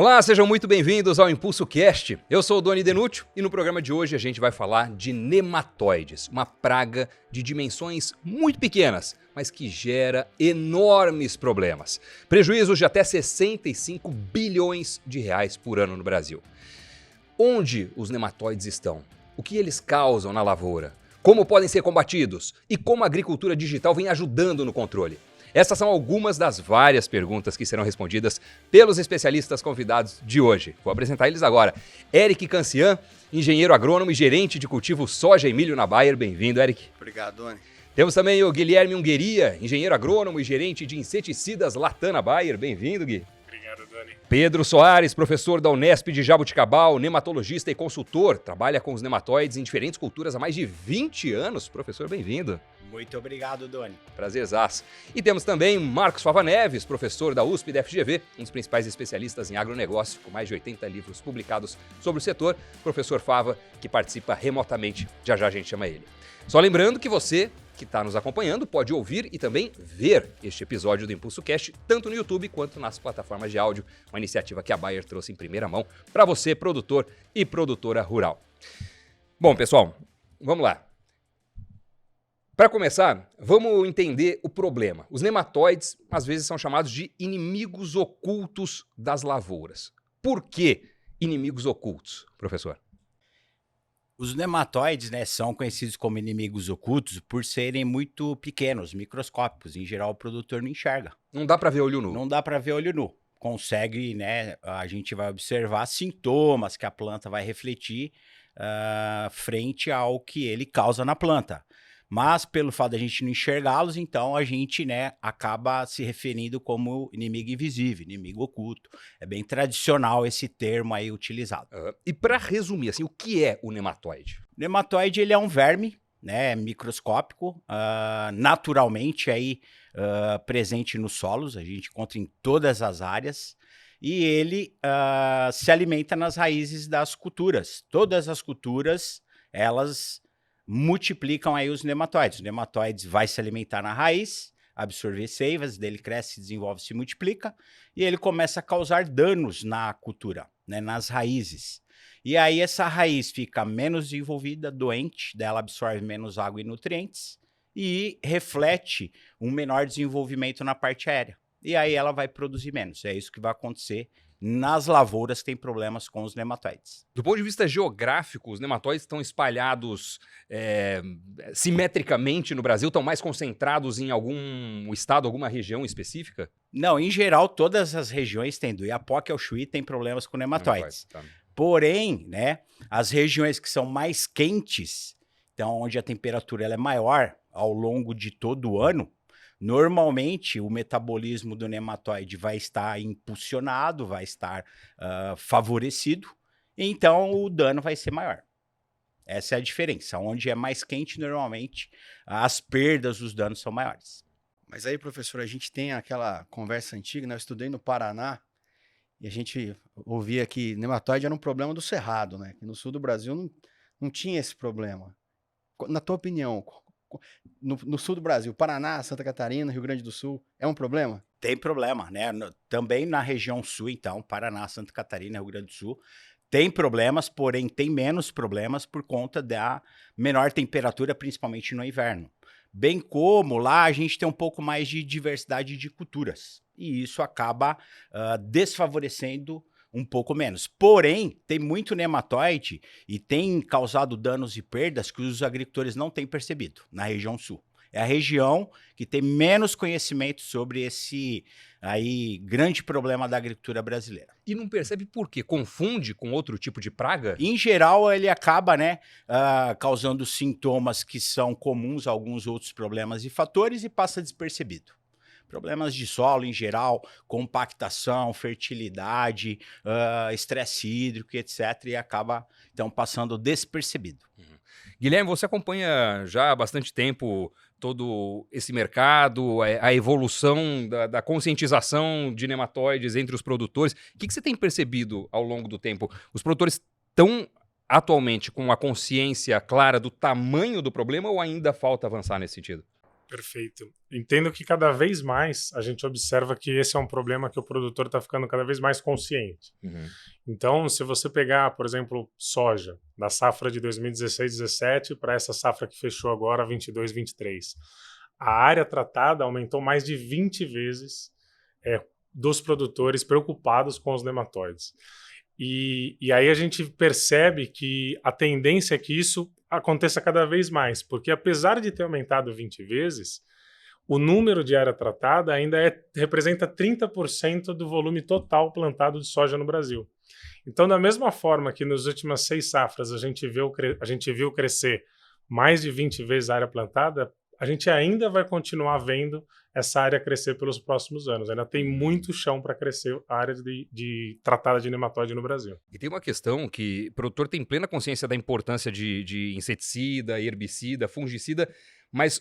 Olá, sejam muito bem-vindos ao Impulso Cast. Eu sou o Doni Denútil e no programa de hoje a gente vai falar de nematóides, uma praga de dimensões muito pequenas, mas que gera enormes problemas. Prejuízos de até 65 bilhões de reais por ano no Brasil. Onde os nematóides estão? O que eles causam na lavoura? Como podem ser combatidos? E como a agricultura digital vem ajudando no controle? Essas são algumas das várias perguntas que serão respondidas pelos especialistas convidados de hoje. Vou apresentar eles agora. Eric Cancian, engenheiro agrônomo e gerente de cultivo soja e milho na Bayer. Bem-vindo, Eric. Obrigado, Doni. Temos também o Guilherme Ungueria, engenheiro agrônomo e gerente de inseticidas Latam na Bayer. Bem-vindo, Gui. Obrigado, Doni. Pedro Soares, professor da Unesp de Jaboticabal, nematologista e consultor. Trabalha com os nematóides em diferentes culturas há mais de 20 anos. Professor, bem-vindo. Muito obrigado, Doni. Prazerzaço. E temos também Marcos Fava Neves, professor da USP e da FGV, um dos principais especialistas em agronegócio, com mais de 80 livros publicados sobre o setor. Professor Fava, que participa remotamente. Já já a gente chama ele. Só lembrando que você que está nos acompanhando pode ouvir e também ver este episódio do Impulso Cast, tanto no YouTube quanto nas plataformas de áudio, uma iniciativa que a Bayer trouxe em primeira mão para você, produtor e produtora rural. Bom, pessoal, vamos lá. Para começar, vamos entender o problema. Os nematóides, às vezes, são chamados de inimigos ocultos das lavouras. Por que inimigos ocultos, professor? Os nematóides, são conhecidos como inimigos ocultos por serem muito pequenos, microscópicos. Em geral, o produtor não enxerga. Não dá para ver olho nu. Não dá para ver olho nu. Consegue, a gente vai observar sintomas que a planta vai refletir frente ao que ele causa na planta. Mas, pelo fato de a gente não enxergá-los, então a gente, acaba se referindo como inimigo invisível, inimigo oculto. É bem tradicional esse termo aí utilizado. E para resumir, assim, o que é o nematóide? O nematóide, ele é um verme, microscópico, naturalmente aí, presente nos solos, a gente encontra em todas as áreas. E ele se alimenta nas raízes das culturas. Todas as culturas, elas multiplicam aí os nematóides. Os nematóides vai se alimentar na raiz, absorver seivas, dele cresce, desenvolve, se multiplica, e ele começa a causar danos na cultura, nas raízes. E aí essa raiz fica menos desenvolvida, doente, dela absorve menos água e nutrientes, e reflete um menor desenvolvimento na parte aérea. E aí ela vai produzir menos. É isso que vai acontecer nas lavouras que têm problemas com os nematóides. Do ponto de vista geográfico, os nematóides estão espalhados simetricamente no Brasil? Estão mais concentrados em algum estado, alguma região específica? Não, em geral, todas as regiões têm. Do Iapoque ao Chuí tem problemas com nematóides. Tá. Porém, as regiões que são mais quentes, então onde a temperatura ela é maior ao longo de todo o ano, normalmente, o metabolismo do nematóide vai estar impulsionado, vai estar favorecido, então o dano vai ser maior. Essa é a diferença. Onde é mais quente, normalmente, as perdas, os danos são maiores. Mas aí, professor, a gente tem aquela conversa antiga, Eu estudei no Paraná e a gente ouvia que nematóide era um problema do cerrado, Que no sul do Brasil não tinha esse problema. Na tua opinião, no sul do Brasil, Paraná, Santa Catarina, Rio Grande do Sul, é um problema? Tem problema, Também na região sul, então, Paraná, Santa Catarina, Rio Grande do Sul, tem problemas, porém tem menos problemas por conta da menor temperatura, principalmente no inverno. Bem como lá a gente tem um pouco mais de diversidade de culturas, e isso acaba desfavorecendo um pouco menos. Porém, tem muito nematóide e tem causado danos e perdas que os agricultores não têm percebido na região sul. É a região que tem menos conhecimento sobre esse aí grande problema da agricultura brasileira. E não percebe por quê? Confunde com outro tipo de praga? Em geral, ele acaba causando sintomas que são comuns a alguns outros problemas e fatores e passa despercebido. Problemas de solo em geral, compactação, fertilidade, estresse hídrico, etc. E acaba, então, passando despercebido. Guilherme, você acompanha já há bastante tempo todo esse mercado, a evolução da conscientização de nematóides entre os produtores. O que você tem percebido ao longo do tempo? Os produtores estão atualmente com a consciência clara do tamanho do problema ou ainda falta avançar nesse sentido? Perfeito. Entendo que cada vez mais a gente observa que esse é um problema que o produtor está ficando cada vez mais consciente. Então, se você pegar, por exemplo, soja, da safra de 2016-17 para essa safra que fechou agora, 22-23, a área tratada aumentou mais de 20 vezes dos produtores preocupados com os nematóides. E aí a gente percebe que a tendência é que isso aconteça cada vez mais, porque apesar de ter aumentado 20 vezes, o número de área tratada ainda representa 30% do volume total plantado de soja no Brasil. Então, da mesma forma que nas últimas 6 safras a gente viu crescer mais de 20 vezes a área plantada, a gente ainda vai continuar vendo essa área crescer pelos próximos anos. Ainda tem muito chão para crescer a área de tratada de nematóide no Brasil. E tem uma questão que o produtor tem plena consciência da importância de inseticida, herbicida, fungicida, mas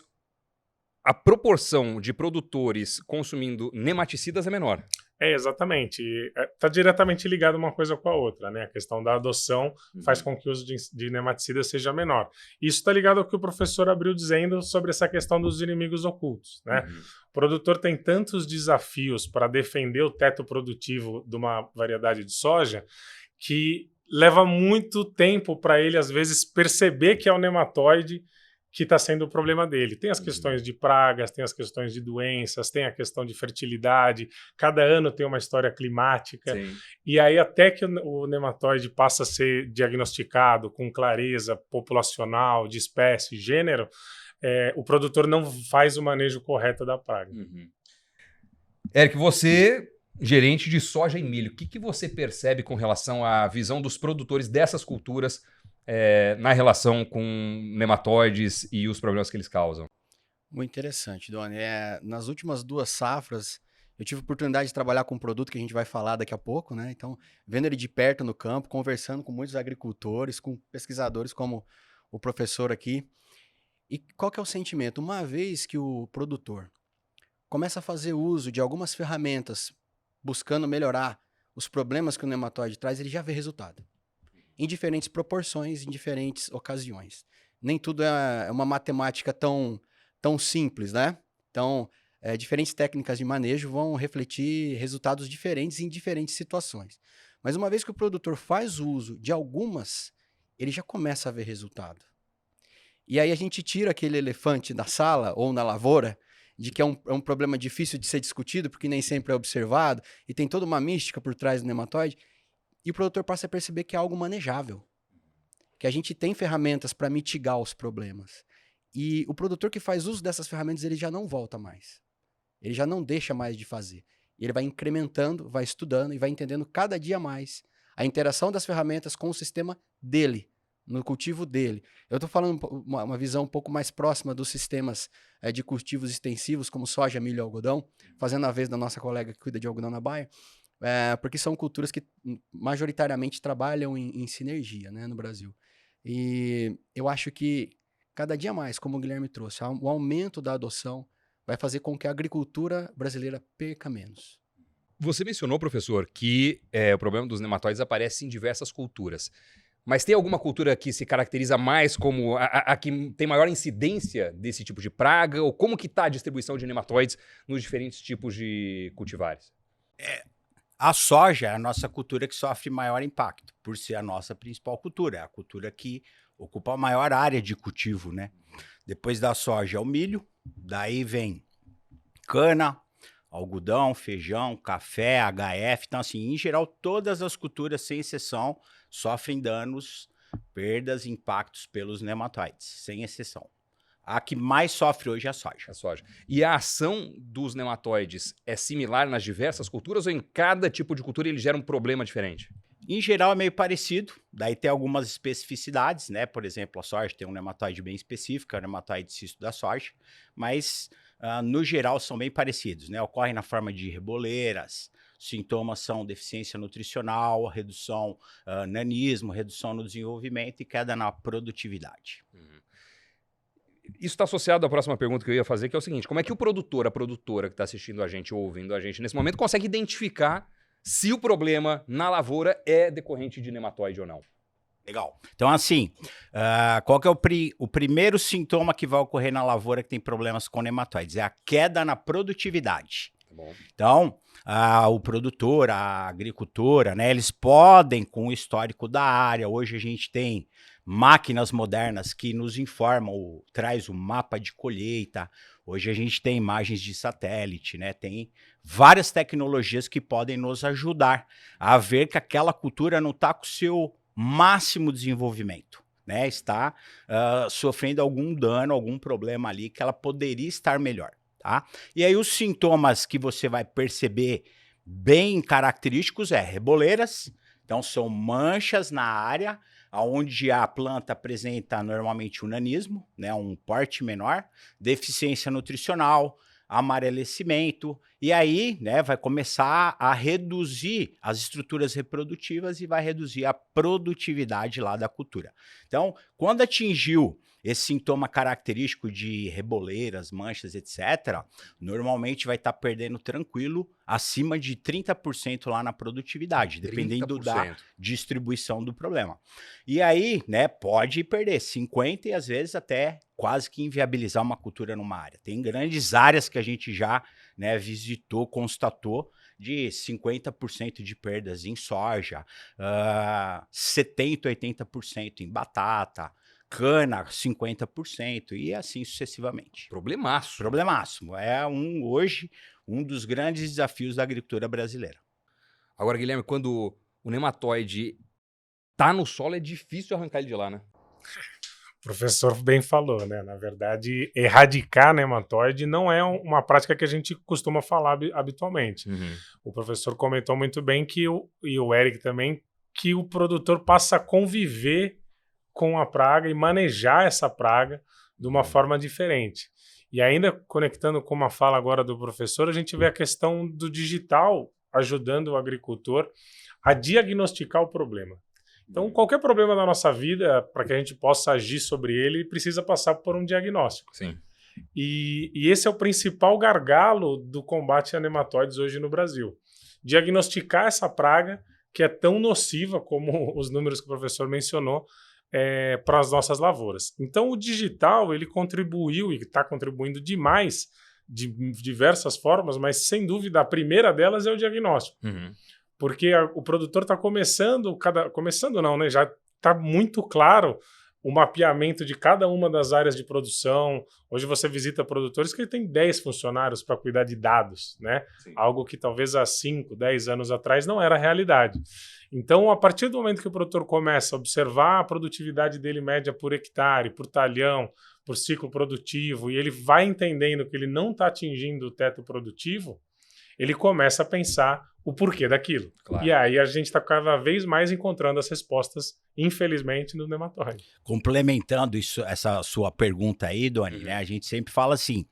a proporção de produtores consumindo nematicidas é menor. Exatamente. Está diretamente ligado uma coisa com a outra, né? A questão da adoção faz com que o uso de nematicida seja menor. Isso está ligado ao que o professor abriu dizendo sobre essa questão dos inimigos ocultos, né? O produtor tem tantos desafios para defender o teto produtivo de uma variedade de soja que leva muito tempo para ele, às vezes, perceber que é o nematóide que está sendo o problema dele. Tem as questões de pragas, tem as questões de doenças, tem a questão de fertilidade, cada ano tem uma história climática. Sim. E aí até que o nematóide passa a ser diagnosticado com clareza populacional, de espécie, gênero, o produtor não faz o manejo correto da praga. Éric, você, gerente de soja e milho, o que você percebe com relação à visão dos produtores dessas culturas na relação com nematóides e os problemas que eles causam? Muito interessante, Doni. Nas últimas 2 safras, eu tive a oportunidade de trabalhar com um produto que a gente vai falar daqui a pouco, né? Então, vendo ele de perto no campo, conversando com muitos agricultores, com pesquisadores como o professor aqui. E qual que é o sentimento? Uma vez que o produtor começa a fazer uso de algumas ferramentas, buscando melhorar os problemas que o nematóide traz, ele já vê resultado. Em diferentes proporções, em diferentes ocasiões. Nem tudo é uma matemática tão simples, né? Então, diferentes técnicas de manejo vão refletir resultados diferentes em diferentes situações. Mas uma vez que o produtor faz uso de algumas, ele já começa a ver resultado. E aí a gente tira aquele elefante da sala ou na lavoura, de que é um problema difícil de ser discutido, porque nem sempre é observado, e tem toda uma mística por trás do nematóide, e o produtor passa a perceber que é algo manejável, que a gente tem ferramentas para mitigar os problemas. E o produtor que faz uso dessas ferramentas, ele já não volta mais. Ele já não deixa mais de fazer. Ele vai incrementando, vai estudando e vai entendendo cada dia mais a interação das ferramentas com o sistema dele, no cultivo dele. Eu estou falando uma visão um pouco mais próxima dos sistemas de cultivos extensivos, como soja, milho e algodão, fazendo a vez da nossa colega que cuida de algodão na Baia, porque são culturas que majoritariamente trabalham em sinergia, né, no Brasil. E eu acho que cada dia mais, como o Guilherme trouxe, o aumento da adoção vai fazer com que a agricultura brasileira perca menos. Você mencionou, professor, que o problema dos nematóides aparece em diversas culturas. Mas tem alguma cultura que se caracteriza mais como a que tem maior incidência desse tipo de praga? Ou como que está a distribuição de nematóides nos diferentes tipos de cultivares? A soja é a nossa cultura que sofre maior impacto, por ser a nossa principal cultura. É a cultura que ocupa a maior área de cultivo, né? Depois da soja é o milho, daí vem cana, algodão, feijão, café, HF. Então, assim, em geral, todas as culturas, sem exceção, sofrem danos, perdas, impactos pelos nematóides, sem exceção. A que mais sofre hoje é a soja. A soja. E a ação dos nematóides é similar nas diversas culturas ou em cada tipo de cultura ele gera um problema diferente? Em geral é meio parecido, daí tem algumas especificidades, né? Por exemplo, a soja tem um nematóide bem específico, é o nematóide cisto da soja, mas no geral são bem parecidos, né? Ocorrem na forma de reboleiras, sintomas são deficiência nutricional, redução nanismo, redução no desenvolvimento e queda na produtividade. Isso está associado à próxima pergunta que eu ia fazer, que é o seguinte: como é que o produtor, a produtora que está assistindo a gente ou ouvindo a gente nesse momento consegue identificar se o problema na lavoura é decorrente de nematóide ou não? Legal. Então, assim, qual que é o primeiro sintoma que vai ocorrer na lavoura que tem problemas com nematóides? É a queda na produtividade. Tá bom. Então, o produtor, a agricultora, né, eles podem, com o histórico da área, hoje a gente tem máquinas modernas que nos informam, traz o mapa de colheita, hoje a gente tem imagens de satélite, né, tem várias tecnologias que podem nos ajudar a ver que aquela cultura não está com o seu máximo desenvolvimento, né, está sofrendo algum dano, algum problema ali que ela poderia estar melhor. Tá? E aí os sintomas que você vai perceber bem característicos reboleiras, então são manchas na área onde a planta apresenta normalmente um nanismo, né, um porte menor, deficiência nutricional, amarelecimento, e aí, né, vai começar a reduzir as estruturas reprodutivas e vai reduzir a produtividade lá da cultura. Então, quando atingiu esse sintoma característico de reboleiras, manchas, etc., normalmente vai estar perdendo tranquilo acima de 30% lá na produtividade, dependendo 30%. da distribuição do problema. E aí, né, pode perder 50% e às vezes até quase que inviabilizar uma cultura numa área. Tem grandes áreas que a gente já, né, visitou, constatou de 50% de perdas em soja, 70%, 80% em batata, cana, 50%, e assim sucessivamente. Problemaço. Problemaço. É hoje um dos grandes desafios da agricultura brasileira. Agora, Guilherme, quando o nematóide tá no solo, é difícil arrancar ele de lá, né? O professor bem falou, né? Na verdade, erradicar nematóide não é uma prática que a gente costuma falar habitualmente. Uhum. O professor comentou muito bem e o Eric também, que o produtor passa a conviver com a praga e manejar essa praga de uma forma diferente. E ainda conectando com uma fala agora do professor, a gente vê a questão do digital ajudando o agricultor a diagnosticar o problema. Então, qualquer problema da nossa vida, para que a gente possa agir sobre ele, precisa passar por um diagnóstico. Sim. E esse é o principal gargalo do combate a nematóides hoje no Brasil. Diagnosticar essa praga, que é tão nociva como os números que o professor mencionou, para as nossas lavouras. Então, o digital, ele contribuiu e está contribuindo demais de diversas formas, mas, sem dúvida, a primeira delas é o diagnóstico. Uhum. Porque o produtor está começando não, né? Já está muito claro o mapeamento de cada uma das áreas de produção. Hoje você visita produtores que têm 10 funcionários para cuidar de dados, né? Sim. Algo que talvez há 5, 10 anos atrás não era realidade. Então, a partir do momento que o produtor começa a observar a produtividade dele média por hectare, por talhão, por ciclo produtivo, e ele vai entendendo que ele não está atingindo o teto produtivo, ele começa a pensar o porquê daquilo. Claro. E aí a gente está cada vez mais encontrando as respostas, infelizmente, no nematóide. Complementando essa sua pergunta aí, Doni, né, a gente sempre fala assim,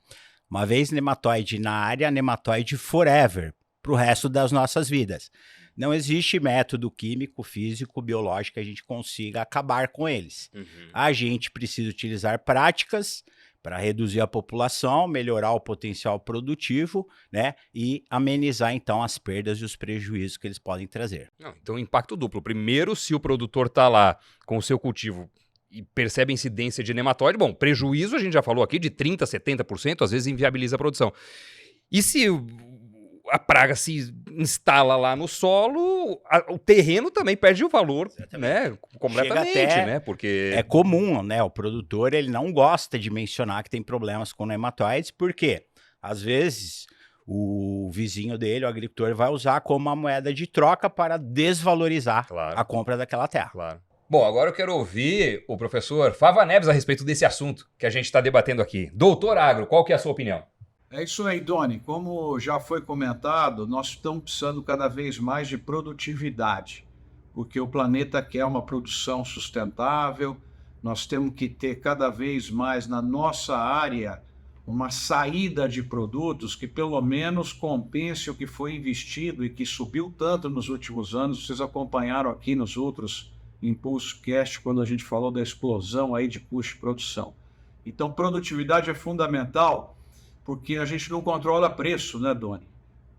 uma vez nematóide na área, nematóide forever, para o resto das nossas vidas. Não existe método químico, físico, biológico que a gente consiga acabar com eles. Uhum. A gente precisa utilizar práticas para reduzir a população, melhorar o potencial produtivo, né, e amenizar, então, as perdas e os prejuízos que eles podem trazer. Não, então, impacto duplo. Primeiro, se o produtor está lá com o seu cultivo e percebe a incidência de nematóide, bom, prejuízo, a gente já falou aqui, de 30%, 70%, às vezes inviabiliza a produção. E se a praga se instala lá no solo, o terreno também perde o valor, né, completamente, né, porque... É comum, né, o produtor, ele não gosta de mencionar que tem problemas com nematóides, porque, às vezes, o vizinho dele, o agricultor, vai usar como uma moeda de troca para desvalorizar Claro. a compra daquela terra. Claro. Bom, agora eu quero ouvir o professor Fava Neves a respeito desse assunto que a gente está debatendo aqui. Doutor Agro, qual que é a sua opinião? É isso aí, Doni. Como já foi comentado, nós estamos precisando cada vez mais de produtividade, porque o planeta quer uma produção sustentável, nós temos que ter cada vez mais na nossa área uma saída de produtos que pelo menos compense o que foi investido e que subiu tanto nos últimos anos. Vocês acompanharam aqui nos outros Impulso Cast quando a gente falou da explosão aí de custo de produção. Então, produtividade é fundamental, porque a gente não controla preço, né, Doni?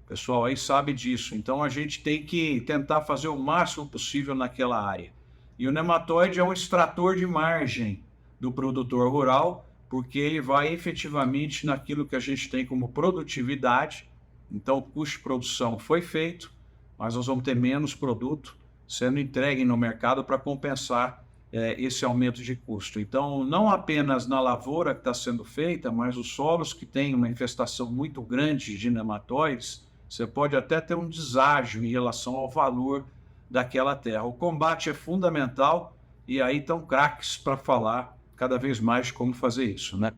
O pessoal aí sabe disso. Então, a gente tem que tentar fazer o máximo possível naquela área. E o nematóide é um extrator de margem do produtor rural, porque ele vai efetivamente naquilo que a gente tem como produtividade. Então, o custo de produção foi feito, mas nós vamos ter menos produto sendo entregue no mercado para compensar esse aumento de custo. Então, não apenas na lavoura que está sendo feita, mas os solos que têm uma infestação muito grande de nematóides, você pode até ter um deságio em relação ao valor daquela terra. O combate é fundamental e aí estão craques para falar cada vez mais como fazer isso, né?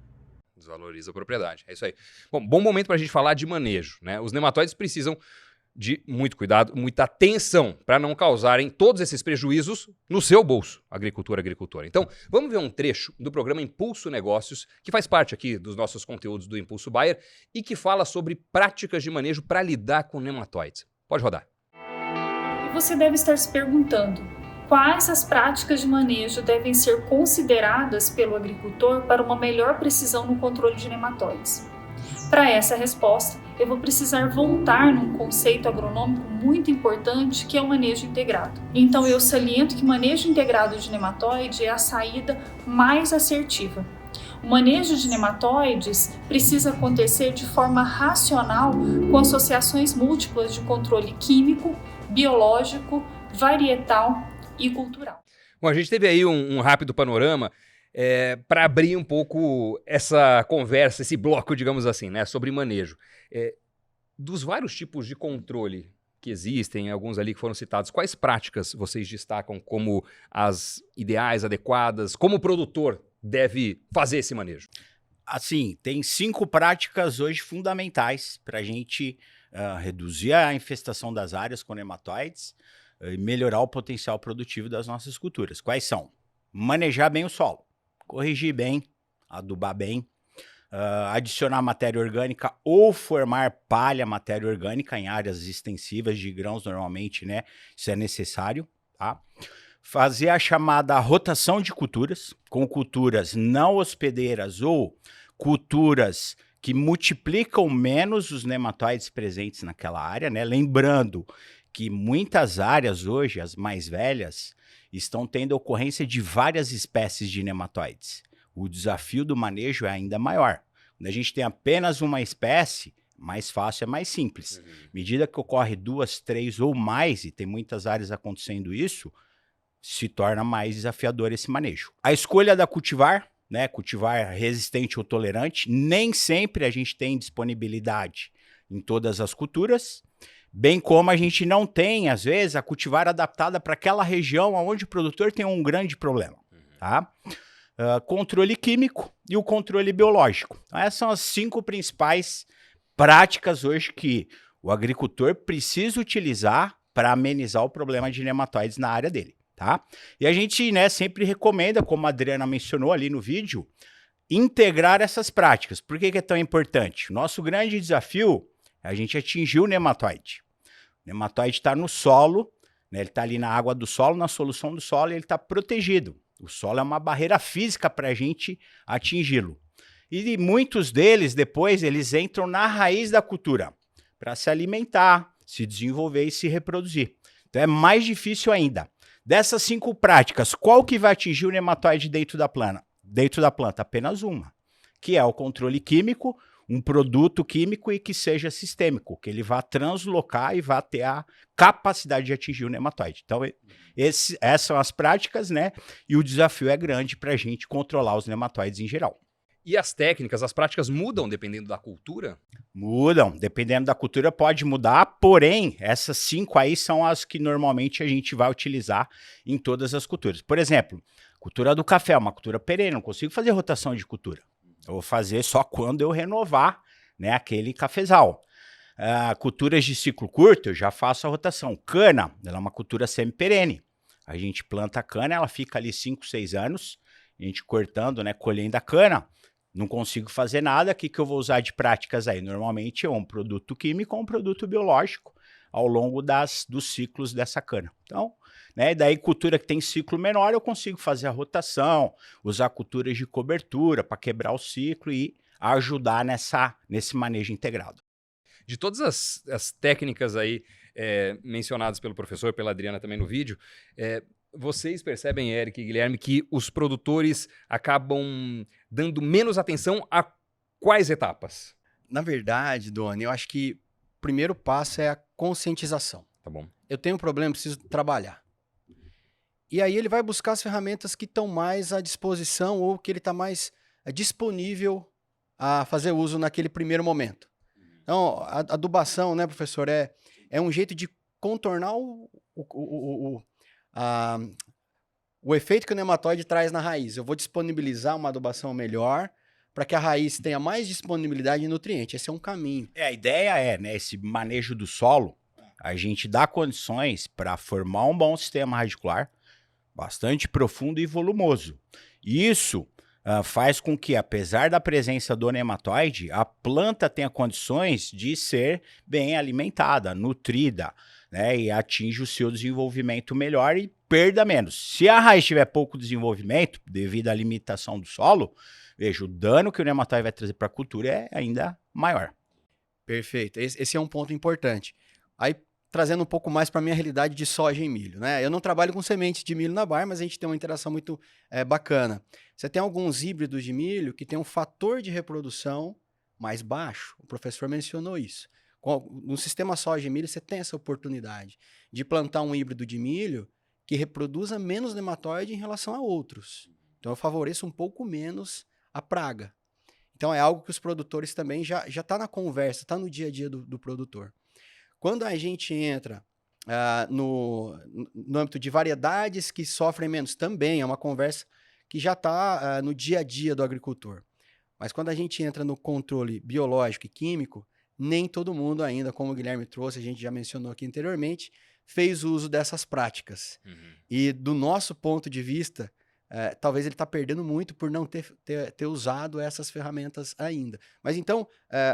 Desvaloriza a propriedade, é isso aí. Bom momento para a gente falar de manejo, né? Os nematóides precisam de muito cuidado, muita atenção para não causarem todos esses prejuízos no seu bolso, agricultor. Então, vamos ver um trecho do programa Impulso Negócios, que faz parte aqui dos nossos conteúdos do Impulso Bayer e que fala sobre práticas de manejo para lidar com nematóides. Pode rodar. E você deve estar se perguntando, quais as práticas de manejo devem ser consideradas pelo agricultor para uma melhor precisão no controle de nematóides? Para essa resposta, eu vou precisar voltar num conceito agronômico muito importante, que é o manejo integrado. Então eu saliento que manejo integrado de nematóide é a saída mais assertiva. O manejo de nematóides precisa acontecer de forma racional, com associações múltiplas de controle químico, biológico, varietal e cultural. Bom, a gente teve aí um rápido panorama para abrir um pouco essa conversa, esse bloco, digamos assim, né, sobre manejo. Dos vários tipos de controle que existem, alguns ali que foram citados, quais práticas vocês destacam como as ideais, adequadas? Como o produtor deve fazer esse manejo? Assim, tem 5 práticas hoje fundamentais para a gente reduzir a infestação das áreas com nematóides e melhorar o potencial produtivo das nossas culturas. Quais são? Manejar bem o solo, corrigir bem, adubar bem, adicionar matéria orgânica ou formar palha matéria orgânica em áreas extensivas de grãos normalmente, né? Isso é necessário, tá? Fazer a chamada rotação de culturas, com culturas não hospedeiras ou culturas que multiplicam menos os nematóides presentes naquela área, né? Lembrando que muitas áreas hoje, as mais velhas, estão tendo ocorrência de várias espécies de nematóides. O desafio do manejo é ainda maior. Quando a gente tem apenas uma espécie, mais fácil, é mais simples. À medida que ocorre 2, 3 ou mais, e tem muitas áreas acontecendo isso, se torna mais desafiador esse manejo. A escolha da cultivar, né, cultivar resistente ou tolerante, nem sempre a gente tem disponibilidade em todas as culturas, bem como a gente não tem, às vezes, a cultivar adaptada para aquela região onde o produtor tem um grande problema, tá? Controle químico e o controle biológico. Então, essas são as 5 principais práticas hoje que o agricultor precisa utilizar para amenizar o problema de nematóides na área dele, tá? E a gente, né, sempre recomenda, como a Adriana mencionou ali no vídeo, integrar essas práticas. Por que é tão importante? O nosso grande desafio é a gente atingir o nematóide. O nematóide está no solo, né, ele está ali na água do solo, na solução do solo, e ele está protegido. O solo é uma barreira física para a gente atingi-lo. E muitos deles, depois, eles entram na raiz da cultura para se alimentar, se desenvolver e se reproduzir. Então é mais difícil ainda. Dessas 5 práticas, qual que vai atingir o nematóide dentro da planta? Apenas uma, que é o controle químico, um produto químico e que seja sistêmico, que ele vá translocar e vá ter a capacidade de atingir o nematóide. Então, essas são as práticas, né? E o desafio é grande para a gente controlar os nematóides em geral. E as técnicas, as práticas mudam dependendo da cultura? Mudam, dependendo da cultura pode mudar, porém, essas 5 aí são as que normalmente a gente vai utilizar em todas as culturas. Por exemplo, cultura do café é uma cultura perene, não consigo fazer rotação de cultura. Eu vou fazer só quando eu renovar, né, aquele cafezal. Culturas de ciclo curto, eu já faço a rotação. Cana, ela é uma cultura semi-perene. A gente planta a cana, ela fica ali 5, 6 anos, a gente cortando, né, colhendo a cana. Não consigo fazer nada, o que eu vou usar de práticas aí? Normalmente é um produto químico ou um produto biológico ao longo dos ciclos dessa cana. Então, né, daí cultura que tem ciclo menor, eu consigo fazer a rotação, usar culturas de cobertura para quebrar o ciclo e ajudar nesse manejo integrado. De todas as técnicas aí mencionadas pelo professor, pela Adriana também no vídeo, Vocês percebem, Eric e Guilherme, que os produtores acabam dando menos atenção a quais etapas? Na verdade, Doni, eu acho que o primeiro passo é a conscientização. Tá bom. Eu tenho um problema, preciso trabalhar. E aí ele vai buscar as ferramentas que estão mais à disposição ou que ele está mais disponível a fazer uso naquele primeiro momento. Então, a adubação, né, professor, é um jeito de contornar o efeito que o nematóide traz na raiz. Eu vou disponibilizar uma adubação melhor para que a raiz tenha mais disponibilidade de nutriente. Esse é um caminho. A ideia é, né, esse manejo do solo, a gente dá condições para formar um bom sistema radicular, bastante profundo e volumoso. Isso faz com que, apesar da presença do nematóide, a planta tenha condições de ser bem alimentada, nutrida, né, e atinja o seu desenvolvimento melhor e perda menos. Se a raiz tiver pouco desenvolvimento, devido à limitação do solo, veja, o dano que o nematóide vai trazer para a cultura é ainda maior. Perfeito. Esse é um ponto importante. Aí, trazendo um pouco mais para a minha realidade de soja e milho, né? Eu não trabalho com sementes de milho na Bayer, mas a gente tem uma interação muito bacana. Você tem alguns híbridos de milho que tem um fator de reprodução mais baixo. O professor mencionou isso. No sistema soja e milho, você tem essa oportunidade de plantar um híbrido de milho que reproduza menos nematóide em relação a outros. Então, eu favoreço um pouco menos a praga. Então, é algo que os produtores também já está na conversa, está no dia a dia do produtor. Quando a gente entra no âmbito de variedades que sofrem menos, também é uma conversa que já está no dia a dia do agricultor. Mas quando a gente entra no controle biológico e químico, nem todo mundo ainda, como o Guilherme trouxe, a gente já mencionou aqui anteriormente, fez uso dessas práticas. E do nosso ponto de vista, talvez ele está perdendo muito por não ter usado essas ferramentas ainda. Mas então,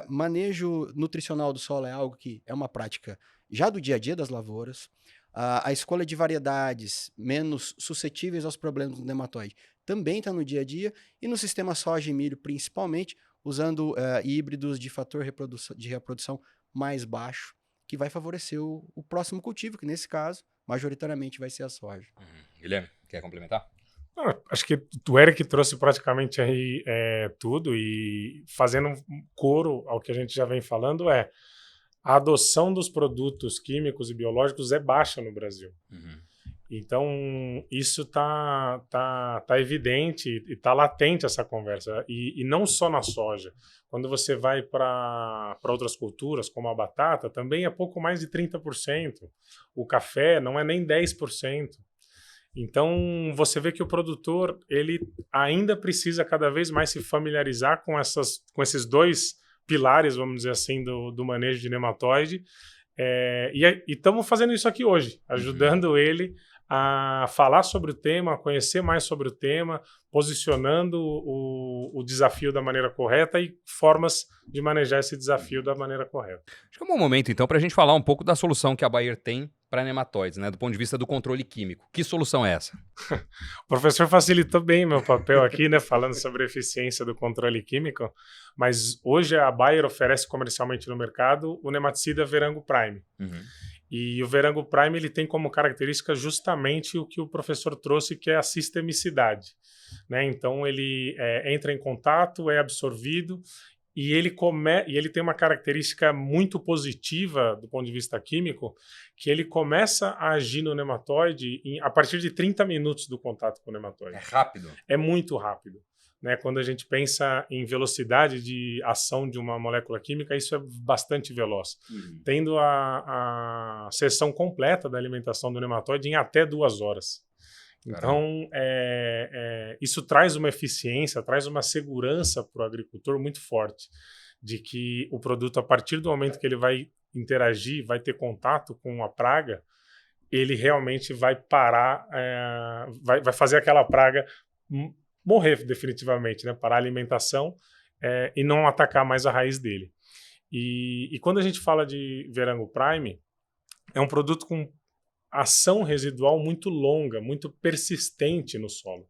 manejo nutricional do solo é algo que é uma prática já do dia a dia das lavouras. A escolha de variedades menos suscetíveis aos problemas do nematóide também está no dia a dia. E no sistema soja e milho, principalmente, usando híbridos de fator de reprodução mais baixo, que vai favorecer o próximo cultivo, que nesse caso, majoritariamente vai ser a soja. Guilherme, quer complementar? Acho que o Eric trouxe praticamente aí tudo, e fazendo um coro ao que a gente já vem falando, a adoção dos produtos químicos e biológicos é baixa no Brasil. Então, isso tá evidente e tá latente essa conversa. E não só na soja. Quando você vai para outras culturas, como a batata, também é pouco mais de 30%. O café não é nem 10%. Então, você vê que o produtor ele ainda precisa cada vez mais se familiarizar com esses dois pilares, vamos dizer assim, do manejo de nematóide. E estamos fazendo isso aqui hoje, ajudando ele a falar sobre o tema, a conhecer mais sobre o tema, posicionando o desafio da maneira correta e formas de manejar esse desafio da maneira correta. Acho que é um bom momento, então, para a gente falar um pouco da solução que a Bayer tem para nematóides, né, do ponto de vista do controle químico. Que solução é essa? O professor facilitou bem meu papel aqui, né, falando sobre a eficiência do controle químico, mas hoje a Bayer oferece comercialmente no mercado o nematicida Verango Prime. E o Verango Prime ele tem como característica justamente o que o professor trouxe, que é a sistemicidade, né? Então ele entra em contato, é absorvido e ele tem uma característica muito positiva do ponto de vista químico, que ele começa a agir no nematóide a partir de 30 minutos do contato com o nematóide. É rápido? É muito rápido. Né? Quando a gente pensa em velocidade de ação de uma molécula química, isso é bastante veloz. Tendo a sessão completa da alimentação do nematóide em até 2 horas. Então, isso traz uma eficiência, traz uma segurança para o agricultor muito forte, de que o produto, a partir do momento que ele vai interagir, vai ter contato com a praga, ele realmente vai parar, vai fazer aquela praga morrer definitivamente, né? Parar a alimentação e não atacar mais a raiz dele. E quando a gente fala de Verango Prime, é um produto com ação residual muito longa, muito persistente no solo.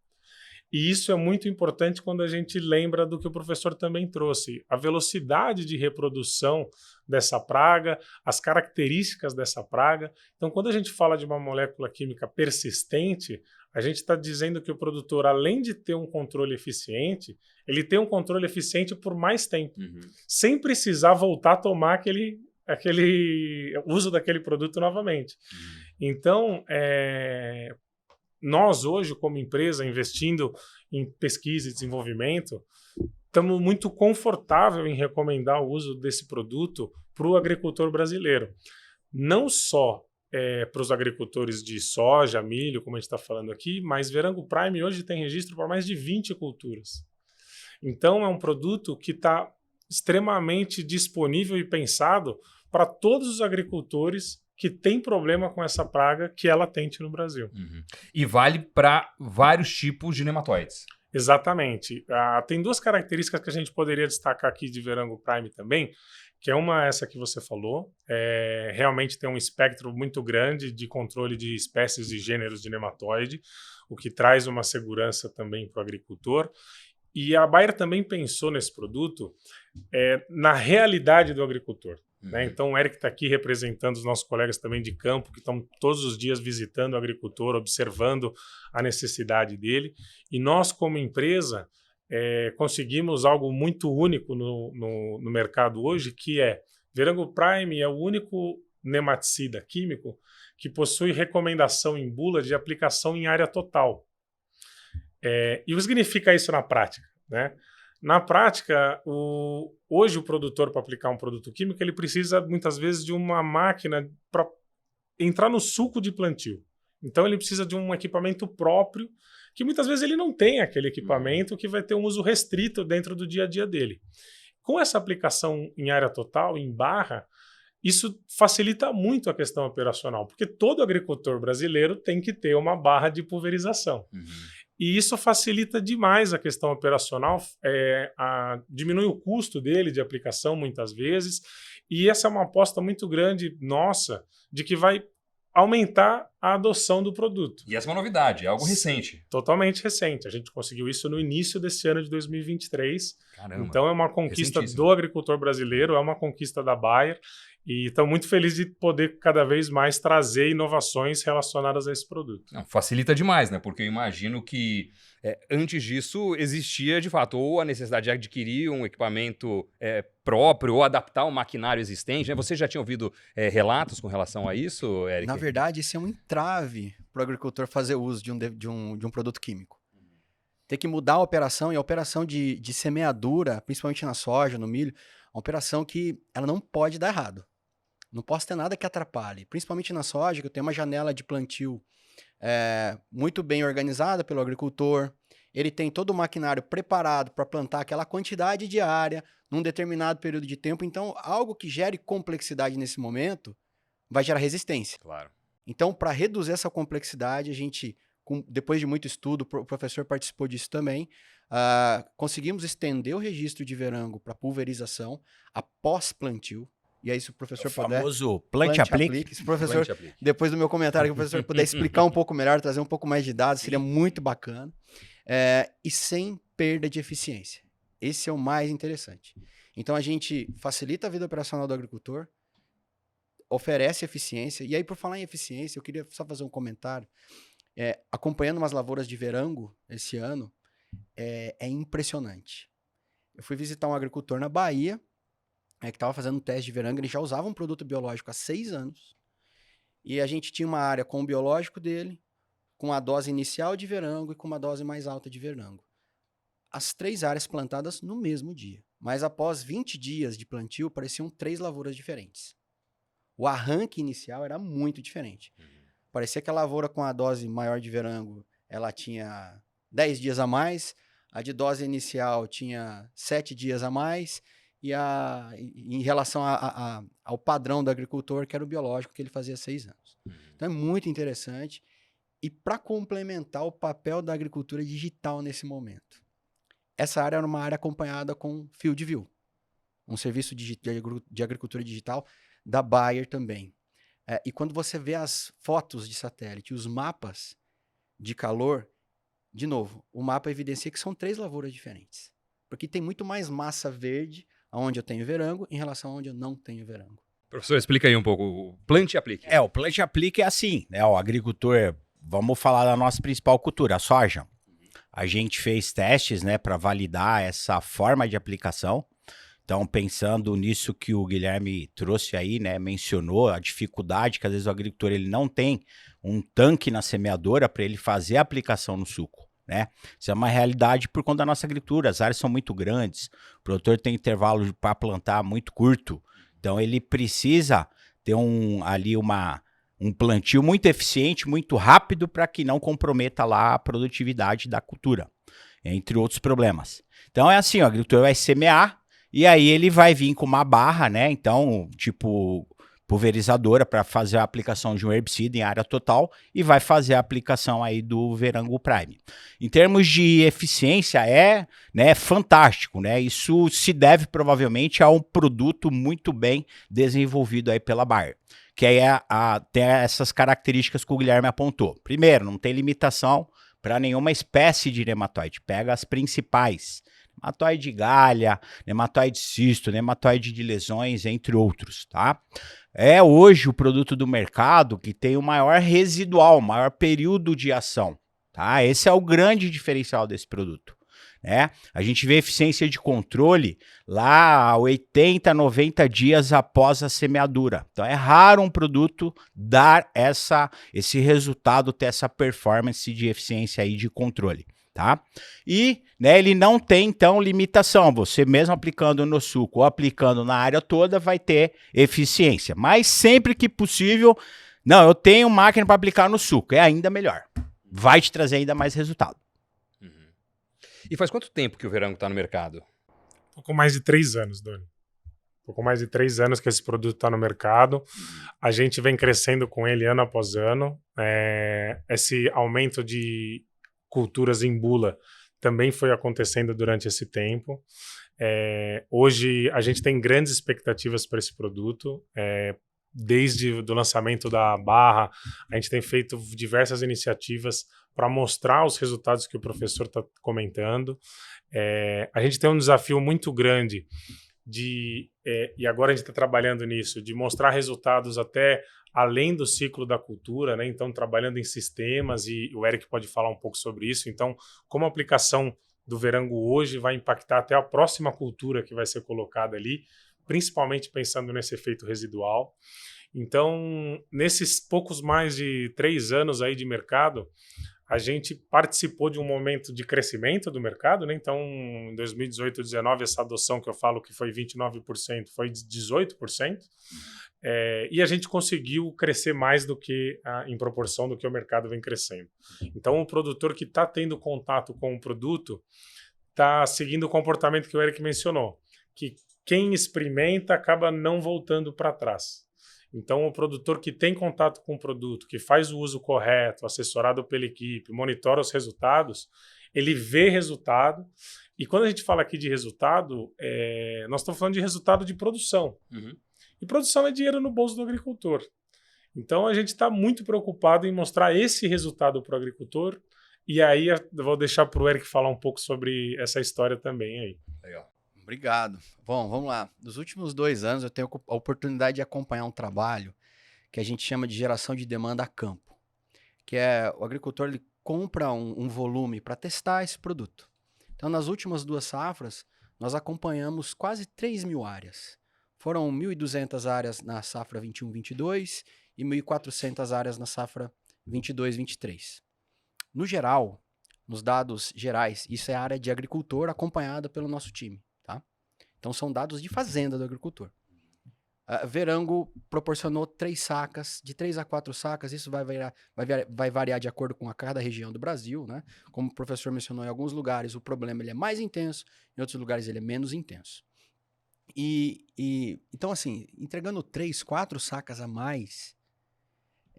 E isso é muito importante quando a gente lembra do que o professor também trouxe, a velocidade de reprodução dessa praga, as características dessa praga. Então, quando a gente fala de uma molécula química persistente, a gente está dizendo que o produtor, além de ter um controle eficiente, ele tem um controle eficiente por mais tempo, sem precisar voltar a tomar aquele uso daquele produto novamente. Então, nós hoje, como empresa, investindo em pesquisa e desenvolvimento, estamos muito confortáveis em recomendar o uso desse produto para o agricultor brasileiro. Não só para os agricultores de soja, milho, como a gente está falando aqui, mas Verango Prime hoje tem registro para mais de 20 culturas. Então, é um produto que está extremamente disponível e pensado para todos os agricultores que têm problema com essa praga que é latente no Brasil. E vale para vários tipos de nematóides. Exatamente. Tem duas características que a gente poderia destacar aqui de Verango Prime também, que é essa que você falou, realmente tem um espectro muito grande de controle de espécies e gêneros de nematóide, o que traz uma segurança também para o agricultor. E a Bayer também pensou nesse produto na realidade do agricultor. Né? Então, o Eric está aqui representando os nossos colegas também de campo, que estão todos os dias visitando o agricultor, observando a necessidade dele. E nós, como empresa, conseguimos algo muito único no mercado hoje, que Verango Prime é o único nematicida químico que possui recomendação em bula de aplicação em área total. E o que significa isso na prática? Né? Na prática, hoje o produtor, para aplicar um produto químico, ele precisa muitas vezes de uma máquina para entrar no suco de plantio. Então ele precisa de um equipamento próprio, que muitas vezes ele não tem aquele equipamento que vai ter um uso restrito dentro do dia a dia dele. Com essa aplicação em área total, em barra, isso facilita muito a questão operacional, porque todo agricultor brasileiro tem que ter uma barra de pulverização. E isso facilita demais a questão operacional, diminui o custo dele de aplicação muitas vezes, e essa é uma aposta muito grande nossa de que vai aumentar a adoção do produto. E essa é uma novidade, é algo recente. Totalmente recente. A gente conseguiu isso no início desse ano de 2023. Caramba, então é uma conquista do agricultor brasileiro, é uma conquista da Bayer, e estamos muito felizes de poder cada vez mais trazer inovações relacionadas a esse produto. Não, facilita demais, né? Porque eu imagino que antes disso existia, de fato, ou a necessidade de adquirir um equipamento próprio ou adaptar um maquinário existente, né? Você já tinha ouvido relatos com relação a isso, Eric? Na verdade, esse é um entrave para o agricultor fazer uso de um produto químico. Tem que mudar a operação, e a operação de semeadura, principalmente na soja, no milho, é uma operação que ela não pode dar errado. Não posso ter nada que atrapalhe. Principalmente na soja, que eu tenho uma janela de plantio muito bem organizada pelo agricultor. Ele tem todo o maquinário preparado para plantar aquela quantidade de área num determinado período de tempo. Então, algo que gere complexidade nesse momento vai gerar resistência. Claro. Então, para reduzir essa complexidade, a gente, depois de muito estudo, o professor participou disso também, conseguimos estender o registro de Verango para pulverização após plantio. E aí, se o professor puder... O famoso plante-aplique. Se o professor, depois do meu comentário, que o professor puder explicar um pouco melhor, trazer um pouco mais de dados, seria muito bacana. E sem perda de eficiência. Esse é o mais interessante. Então, a gente facilita a vida operacional do agricultor, oferece eficiência. E aí, por falar em eficiência, eu queria só fazer um comentário. Acompanhando umas lavouras de Verango esse ano, é impressionante. Eu fui visitar um agricultor na Bahia, que estava fazendo um teste de Verango. Ele já usava um produto biológico há 6 anos. E a gente tinha uma área com o biológico dele, com a dose inicial de Verango e com uma dose mais alta de Verango. As 3 áreas plantadas no mesmo dia. Mas após 20 dias de plantio, pareciam 3 lavouras diferentes. O arranque inicial era muito diferente. Parecia que a lavoura com a dose maior de Verango, ela tinha 10 dias a mais, a de dose inicial tinha 7 dias a mais, e em relação ao padrão do agricultor, que era o biológico, que ele fazia há 6 anos. Então é muito interessante. E para complementar o papel da agricultura digital nesse momento, essa área era uma área acompanhada com FieldView, um serviço de agricultura digital da Bayer também. E quando você vê as fotos de satélite, os mapas de calor, de novo, o mapa evidencia que são 3 lavouras diferentes. Porque tem muito mais massa verde onde eu tenho verango em relação a onde eu não tenho verango. Professor, explica aí um pouco o plante e aplique. O plante e aplique é assim, né? O agricultor, vamos falar da nossa principal cultura, a soja. A gente fez testes, né, para validar essa forma de aplicação. Então, pensando nisso que o Guilherme trouxe aí, né, mencionou a dificuldade que às vezes o agricultor ele não tem um tanque na semeadora para ele fazer a aplicação no suco, né? Isso é uma realidade por conta da nossa agricultura, as áreas são muito grandes, o produtor tem intervalo para plantar muito curto, então ele precisa ter um plantio muito eficiente, muito rápido para que não comprometa lá a produtividade da cultura, entre outros problemas. Então é assim, o agricultor vai semear, e aí ele vai vir com uma barra, né? Então, tipo, pulverizadora para fazer a aplicação de um herbicida em área total e vai fazer a aplicação aí do Verango Prime. Em termos de eficiência, né, fantástico, né? Isso se deve provavelmente a um produto muito bem desenvolvido aí pela Bayer, que aí tem essas características que o Guilherme apontou. Primeiro, não tem limitação para nenhuma espécie de nematóide, pega as principais. Nematóide de galha, nematóide cisto, nematóide de lesões, entre outros, tá? É hoje o produto do mercado que tem o maior residual, maior período de ação, tá? Esse é o grande diferencial desse produto, né? A gente vê eficiência de controle lá a 80, 90 dias após a semeadura. Então é raro um produto dar esse resultado, ter essa performance de eficiência aí de controle. Tá? E, né, ele não tem, então, limitação. Você mesmo aplicando no suco ou aplicando na área toda vai ter eficiência. Mas sempre que possível, não, eu tenho máquina para aplicar no suco. É ainda melhor. Vai te trazer ainda mais resultado. Uhum. E faz quanto tempo que o Verango está no mercado? Pouco mais de 3 anos, Doni. Pouco mais de 3 anos que esse produto está no mercado. A gente vem crescendo com ele ano após ano. Esse aumento de culturas em bula também foi acontecendo durante esse tempo. Hoje a gente tem grandes expectativas para esse produto. Desde o lançamento da barra, a gente tem feito diversas iniciativas para mostrar os resultados que o professor está comentando. A gente tem um desafio muito grande e agora a gente está trabalhando nisso, de mostrar resultados até além do ciclo da cultura, né? Então, trabalhando em sistemas, e o Eric pode falar um pouco sobre isso. Então, como a aplicação do Verango hoje vai impactar até a próxima cultura que vai ser colocada ali, principalmente pensando nesse efeito residual. Então, nesses poucos mais de 3 anos aí de mercado, a gente participou de um momento de crescimento do mercado, né? Então, em 2018 e 2019, essa adoção que eu falo que foi 29%, foi 18%. E a gente conseguiu crescer mais do que em proporção do que o mercado vem crescendo. Então, o produtor que está tendo contato com o produto está seguindo o comportamento que o Eric mencionou, que quem experimenta acaba não voltando para trás. Então, o produtor que tem contato com o produto, que faz o uso correto, assessorado pela equipe, monitora os resultados, ele vê resultado. E quando a gente fala aqui de resultado, nós estamos falando de resultado de produção. Uhum. E produção é dinheiro no bolso do agricultor. Então, a gente está muito preocupado em mostrar esse resultado para o agricultor. E aí, eu vou deixar para o Eric falar um pouco sobre essa história também aí. Legal. Obrigado. Bom, vamos lá. Nos últimos 2 anos, eu tenho a oportunidade de acompanhar um trabalho que a gente chama de geração de demanda a campo, que é o agricultor ele compra um volume para testar esse produto. Então, nas últimas 2 safras, nós acompanhamos quase 3.000 áreas. Foram 1.200 áreas na safra 21-22 e 1.400 áreas na safra 22-23. No geral, nos dados gerais, isso é a área de agricultor acompanhada pelo nosso time. Então, são dados de fazenda do agricultor. Verango proporcionou 3 sacas, de 3 a 4 sacas, isso vai variar de acordo com cada região do Brasil, né? Como o professor mencionou, em alguns lugares o problema ele é mais intenso, em outros lugares ele é menos intenso. Então, assim, entregando 3, 4 sacas a mais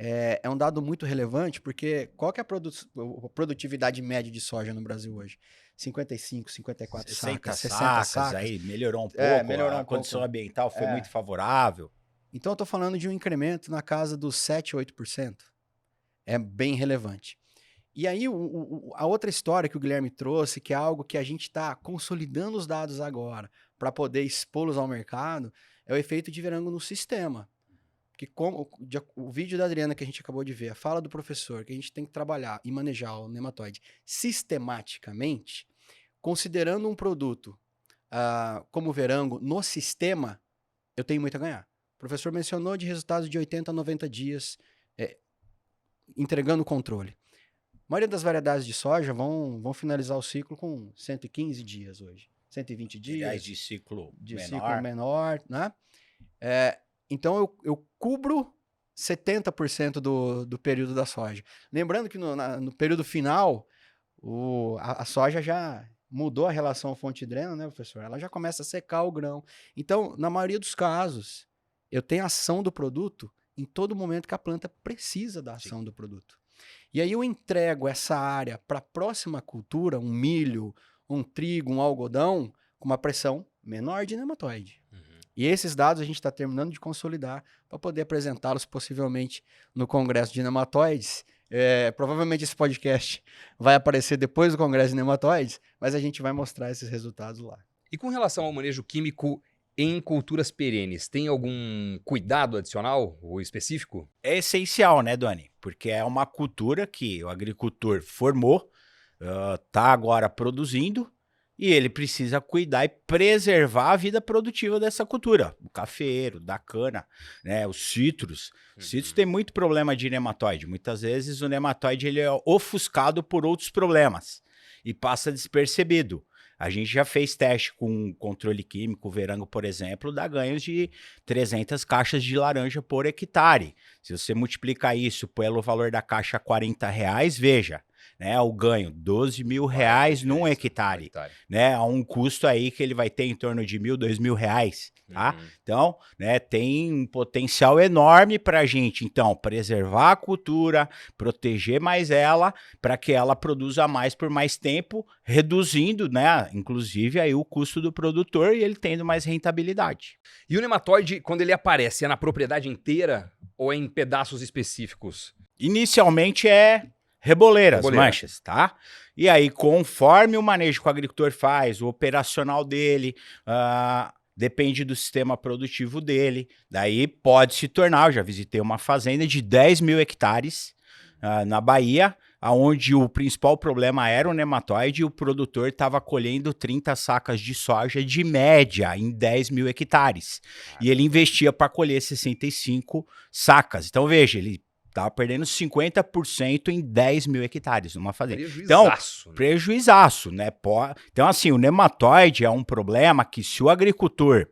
é um dado muito relevante, porque qual que é a produtividade média de soja no Brasil hoje? 55, 54 sacas, 60 sacas. Aí melhorou um pouco, a condição ambiental foi muito favorável. Então eu estou falando de um incremento na casa dos 7, 8%. É bem relevante. E aí, a outra história que o Guilherme trouxe, que é algo que a gente está consolidando os dados agora para poder expô-los ao mercado, é o efeito de Verango no sistema. Porque o vídeo da Adriana que a gente acabou de ver, a fala do professor, que a gente tem que trabalhar e manejar o nematóide sistematicamente, considerando um produto como o Verango no sistema, eu tenho muito a ganhar. O professor mencionou de resultados de 80 a 90 dias entregando o controle. A maioria das variedades de soja vão finalizar o ciclo com 115 dias hoje. 120 dias. De ciclo menor, né? Então, eu cubro 70% do período da soja. Lembrando que no período final, a soja já mudou a relação fonte-dreno, né, professor? Ela já começa a secar o grão. Então, na maioria dos casos, eu tenho ação do produto em todo momento que a planta precisa da ação do produto. E aí eu entrego essa área para a próxima cultura, um milho, um trigo, um algodão, com uma pressão menor de nematóide. E esses dados a gente está terminando de consolidar para poder apresentá-los possivelmente no Congresso de Nematóides. Provavelmente esse podcast vai aparecer depois do Congresso de Nematóides, mas a gente vai mostrar esses resultados lá. E com relação ao manejo químico em culturas perenes, tem algum cuidado adicional ou específico? É essencial, né, Doni? Porque é uma cultura que o agricultor formou, está agora produzindo, e ele precisa cuidar e preservar a vida produtiva dessa cultura. O cafeiro, da cana, né, os citros. Os citros tem muito problema de nematóide. Muitas vezes o nematóide ele é ofuscado por outros problemas e passa despercebido. A gente já fez teste com controle químico, o Verango, por exemplo, dá ganhos de 300 caixas de laranja por hectare. Se você multiplicar isso pelo valor da caixa a R$40, veja, né, o ganho, R$12 mil num hectare, né, a um custo aí que ele vai ter em torno de R$1.000, R$2.000, tá? Então, né, tem um potencial enorme para a gente, então, preservar a cultura, proteger mais ela, para que ela produza mais por mais tempo, reduzindo, né, inclusive aí o custo do produtor e ele tendo mais rentabilidade. E o nematóide, quando ele aparece, é na propriedade inteira ou é em pedaços específicos? Inicialmente é reboleiras, manchas, tá? E aí, conforme o manejo que o agricultor faz, o operacional dele, depende do sistema produtivo dele, daí pode se tornar, eu já visitei uma fazenda de 10 mil hectares na Bahia, onde o principal problema era o nematóide e o produtor estava colhendo 30 sacas de soja de média em 10 mil hectares. E ele investia para colher 65 sacas. Então, veja, ele estava perdendo 50% em 10 mil hectares numa fazenda. Prejuizaço. Então, prejuizaço, né? Então, assim, o nematóide é um problema que se o agricultor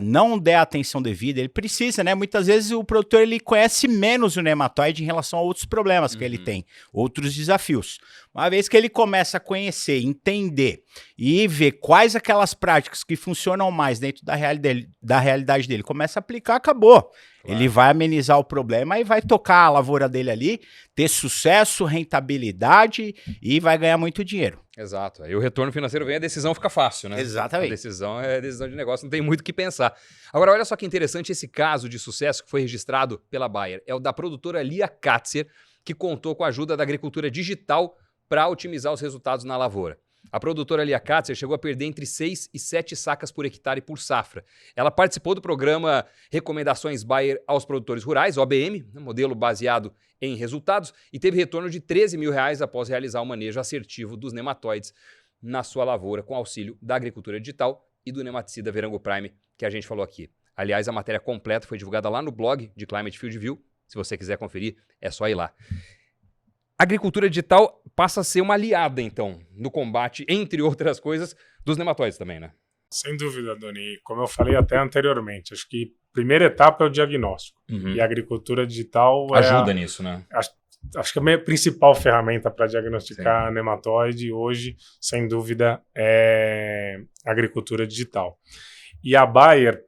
não der atenção devida, ele precisa, né? Muitas vezes o produtor ele conhece menos o nematóide em relação a outros problemas que ele tem, outros desafios. Uma vez que ele começa a conhecer, entender e ver quais aquelas práticas que funcionam mais dentro da realidade dele, começa a aplicar, acabou. Claro. Ele vai amenizar o problema e vai tocar a lavoura dele ali, ter sucesso, rentabilidade e vai ganhar muito dinheiro. Exato. Aí o retorno financeiro vem, a decisão fica fácil, né? Exatamente. A decisão é decisão de negócio, não tem muito o que pensar. Agora, olha só que interessante esse caso de sucesso que foi registrado pela Bayer. É o da produtora Lia Katzer, que contou com a ajuda da agricultura digital para otimizar os resultados na lavoura. A produtora Lia Katzer chegou a perder entre 6 e 7 sacas por hectare por safra. Ela participou do programa Recomendações Bayer aos Produtores Rurais, OBM, modelo baseado em resultados, e teve retorno de R$13 mil após realizar o manejo assertivo dos nematóides na sua lavoura, com auxílio da agricultura digital e do nematicida Verango Prime, que a gente falou aqui. Aliás, a matéria completa foi divulgada lá no blog de Climate Field View. Se você quiser conferir, é só ir lá. A agricultura digital passa a ser uma aliada, então, no combate, entre outras coisas, dos nematóides também, né? Sem dúvida, Doni. Como eu falei até anteriormente, acho que a primeira etapa é o diagnóstico. E a agricultura digital ajuda nisso, né? Acho que a minha principal ferramenta para diagnosticar nematóide hoje, sem dúvida, é a agricultura digital. E a Bayer,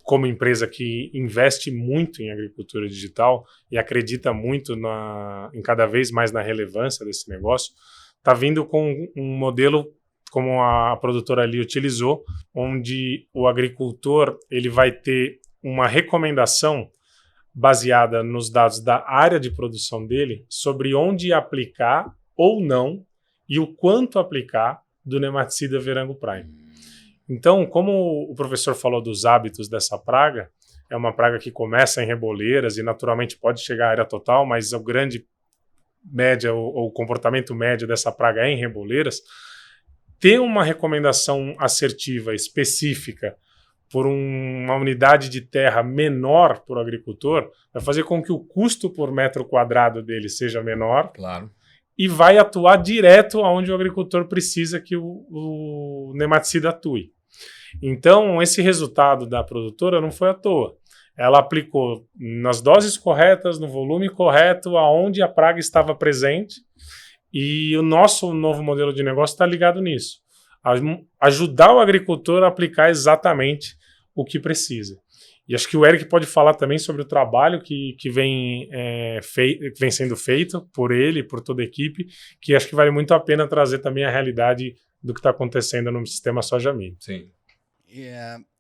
como empresa que investe muito em agricultura digital e acredita muito em cada vez mais na relevância desse negócio, está vindo com um modelo como a produtora ali utilizou, onde o agricultor ele vai ter uma recomendação baseada nos dados da área de produção dele sobre onde aplicar ou não e o quanto aplicar do nematicida Verango Prime. Então, como o professor falou dos hábitos dessa praga, é uma praga que começa em reboleiras e naturalmente pode chegar à área total, mas o grande média, o comportamento médio dessa praga é em reboleiras. Ter uma recomendação assertiva, específica, por uma unidade de terra menor para o agricultor, vai fazer com que o custo por metro quadrado dele seja menor. Claro. E vai atuar direto aonde o agricultor precisa que o nematicida atue. Então, esse resultado da produtora não foi à toa. Ela aplicou nas doses corretas, no volume correto, aonde a praga estava presente, e o nosso novo modelo de negócio está ligado nisso. Ajudar o agricultor a aplicar exatamente o que precisa. E acho que o Eric pode falar também sobre o trabalho que vem sendo feito por ele, por toda a equipe, que acho que vale muito a pena trazer também a realidade do que está acontecendo no sistema soja-milho. Sim.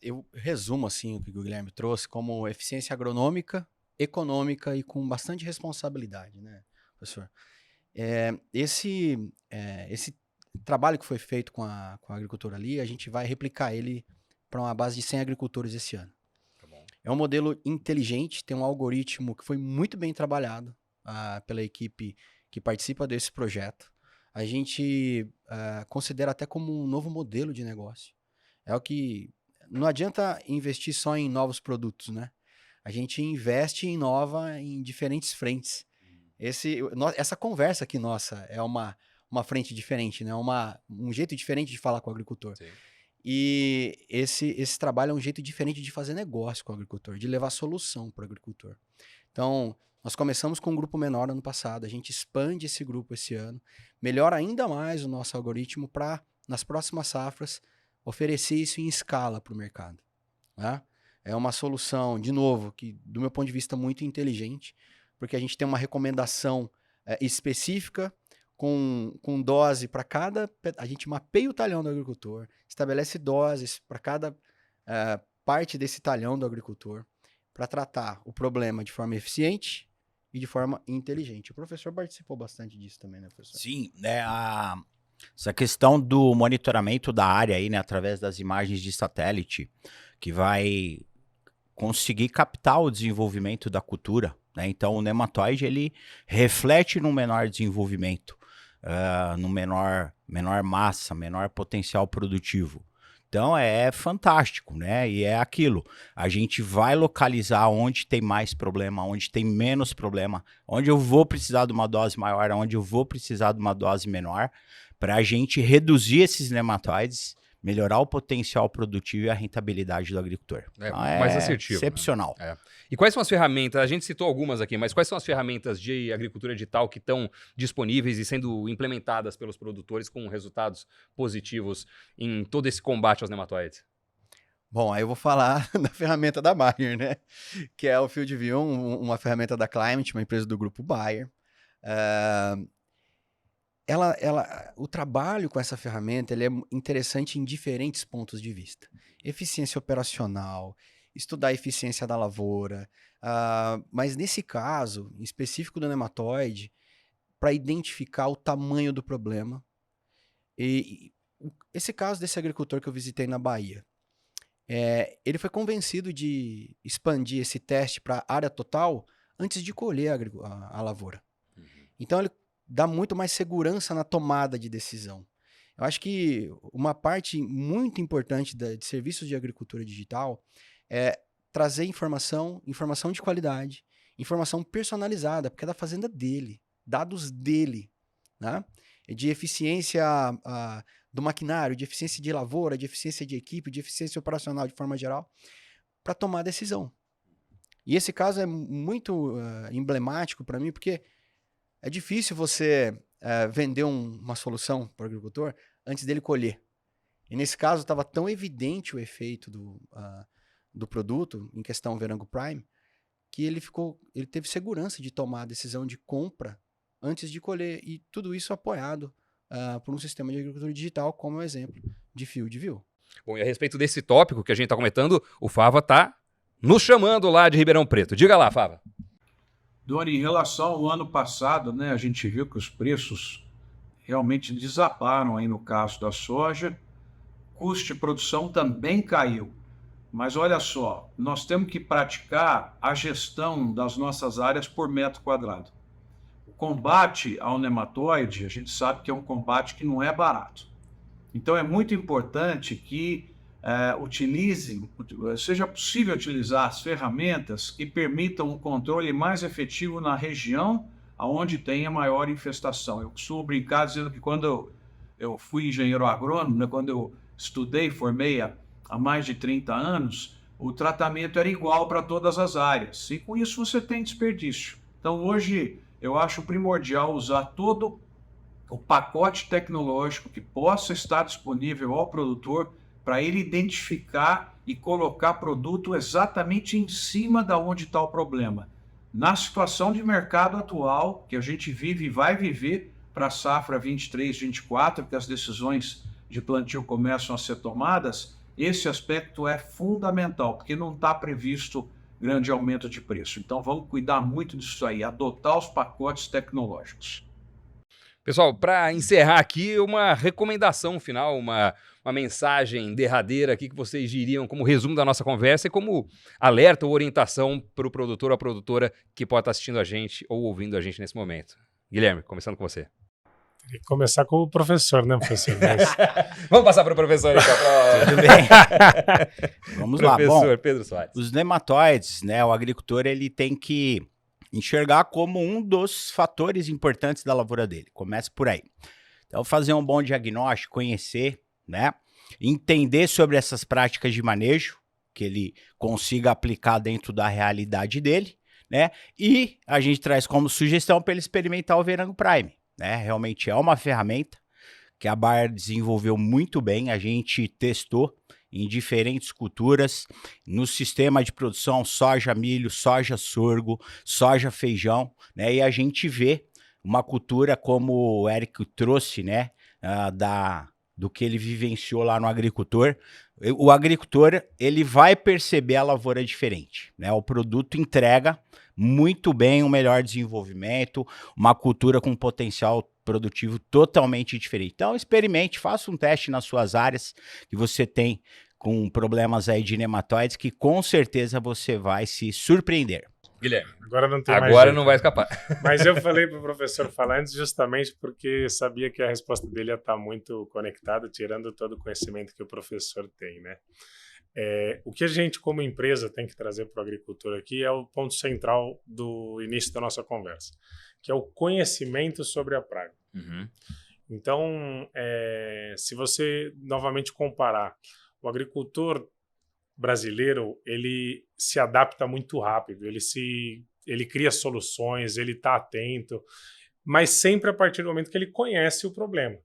Eu resumo assim o que o Guilherme trouxe como eficiência agronômica, econômica e com bastante responsabilidade, né, professor? Esse trabalho que foi feito com a agricultura ali, a gente vai replicar ele para uma base de 100 agricultores esse ano. É um modelo inteligente, tem um algoritmo que foi muito bem trabalhado pela equipe que participa desse projeto. A gente considera até como um novo modelo de negócio. É o que não adianta investir só em novos produtos, né? A gente investe e inova em diferentes frentes. Essa conversa aqui nossa é uma frente diferente, né? Um jeito diferente de falar com o agricultor. Sim. E esse trabalho é um jeito diferente de fazer negócio com o agricultor, de levar solução para o agricultor. Então, nós começamos com um grupo menor ano passado, a gente expande esse grupo esse ano, melhora ainda mais o nosso algoritmo para, nas próximas safras, oferecer isso em escala para o mercado. Né? É uma solução, de novo, que do meu ponto de vista muito inteligente, porque a gente tem uma recomendação específica, com dose para cada... A gente mapeia o talhão do agricultor, estabelece doses para cada parte desse talhão do agricultor, para tratar o problema de forma eficiente e de forma inteligente. O professor participou bastante disso também, né, professor? Sim, essa questão do monitoramento da área aí, né, através das imagens de satélite, que vai conseguir captar o desenvolvimento da cultura, né? Então o nematóide ele reflete num menor desenvolvimento, no menor massa, menor potencial produtivo. Então é fantástico, né? E é aquilo. A gente vai localizar onde tem mais problema, onde tem menos problema, onde eu vou precisar de uma dose maior, onde eu vou precisar de uma dose menor, para a gente reduzir esses nematóides, melhorar o potencial produtivo e a rentabilidade do agricultor. Então, mais assertivo. Excepcional. Né? E quais são as ferramentas? A gente citou algumas aqui, mas quais são as ferramentas de agricultura digital que estão disponíveis e sendo implementadas pelos produtores com resultados positivos em todo esse combate aos nematóides? Bom, aí eu vou falar da ferramenta da Bayer, né? Que é o FieldView, uma ferramenta da Climate, uma empresa do grupo Bayer. O trabalho com essa ferramenta ele é interessante em diferentes pontos de vista. Eficiência operacional, estudar a eficiência da lavoura, mas nesse caso, em específico do nematóide, para identificar o tamanho do problema. E esse caso desse agricultor que eu visitei na Bahia, ele foi convencido de expandir esse teste para a área total antes de colher a lavoura. Então, ele dá muito mais segurança na tomada de decisão. Eu acho que uma parte muito importante de serviços de agricultura digital é trazer informação de qualidade, informação personalizada, porque é da fazenda dele, dados dele, né? De eficiência do maquinário, de eficiência de lavoura, de eficiência de equipe, de eficiência operacional de forma geral, para tomar decisão. E esse caso é muito emblemático para mim, porque é difícil você vender uma solução para o agricultor antes dele colher. E nesse caso estava tão evidente o efeito do produto, em questão Verango Prime, que ele teve segurança de tomar a decisão de compra antes de colher. E tudo isso apoiado por um sistema de agricultura digital, como é o exemplo de FieldView. Bom, e a respeito desse tópico que a gente está comentando, o Fava está nos chamando lá de Ribeirão Preto. Diga lá, Fava. Doni, em relação ao ano passado, né, a gente viu que os preços realmente desabaram aí no caso da soja, custo de produção também caiu. Mas olha só, nós temos que praticar a gestão das nossas áreas por metro quadrado. O combate ao nematóide, a gente sabe que é um combate que não é barato. Então é muito importante que seja possível utilizar as ferramentas que permitam um controle mais efetivo na região onde tem a maior infestação. Eu costumo brincar dizendo que quando eu fui engenheiro agrônomo, né, quando eu estudei, formei há mais de 30 anos, o tratamento era igual para todas as áreas. E com isso você tem desperdício. Então hoje eu acho primordial usar todo o pacote tecnológico que possa estar disponível ao produtor para ele identificar e colocar produto exatamente em cima da onde está o problema. Na situação de mercado atual, que a gente vive e vai viver para a safra 23-24, que as decisões de plantio começam a ser tomadas, esse aspecto é fundamental, porque não está previsto grande aumento de preço. Então vamos cuidar muito disso aí, adotar os pacotes tecnológicos. Pessoal, para encerrar aqui, uma recomendação final, uma mensagem derradeira aqui que vocês diriam como resumo da nossa conversa e como alerta ou orientação para o produtor ou a produtora que pode estar assistindo a gente ou ouvindo a gente nesse momento. Guilherme, começando com você. Tem que começar com o professor, né, professor? Mas... Vamos passar para o professor, então. Tudo bem. Vamos lá. Professor Bom, Pedro Soares. os nematóides, né, o agricultor ele tem que enxergar como um dos fatores importantes da lavoura dele. Começa por aí. Então, fazer um bom diagnóstico, conhecer, né, entender sobre essas práticas de manejo, que ele consiga aplicar dentro da realidade dele, né, e a gente traz como sugestão para ele experimentar o Verango Prime, né, realmente é uma ferramenta que a Bayer desenvolveu muito bem, a gente testou em diferentes culturas, no sistema de produção soja, milho, soja, sorgo, soja, feijão, né? E a gente vê uma cultura como o Eric trouxe, né? Do que ele vivenciou lá no agricultor. O agricultor, ele vai perceber a lavoura diferente, né? O produto entrega muito bem um melhor desenvolvimento, uma cultura com potencial produtivo totalmente diferente. Então, experimente, faça um teste nas suas áreas que você tem com problemas aí de nematóides, que com certeza você vai se surpreender. Guilherme, agora não tem mais agora jeito. Não vai escapar. Mas eu falei para o professor falar antes justamente porque sabia que a resposta dele ia estar muito conectada, tirando todo o conhecimento que o professor tem, né? O que a gente, como empresa, tem que trazer para o agricultor aqui é o ponto central do início da nossa conversa, que é o conhecimento sobre a praga. Uhum. Então, se você novamente comparar, o agricultor brasileiro, ele se adapta muito rápido, ele cria soluções, ele está atento, mas sempre a partir do momento que ele conhece o problema.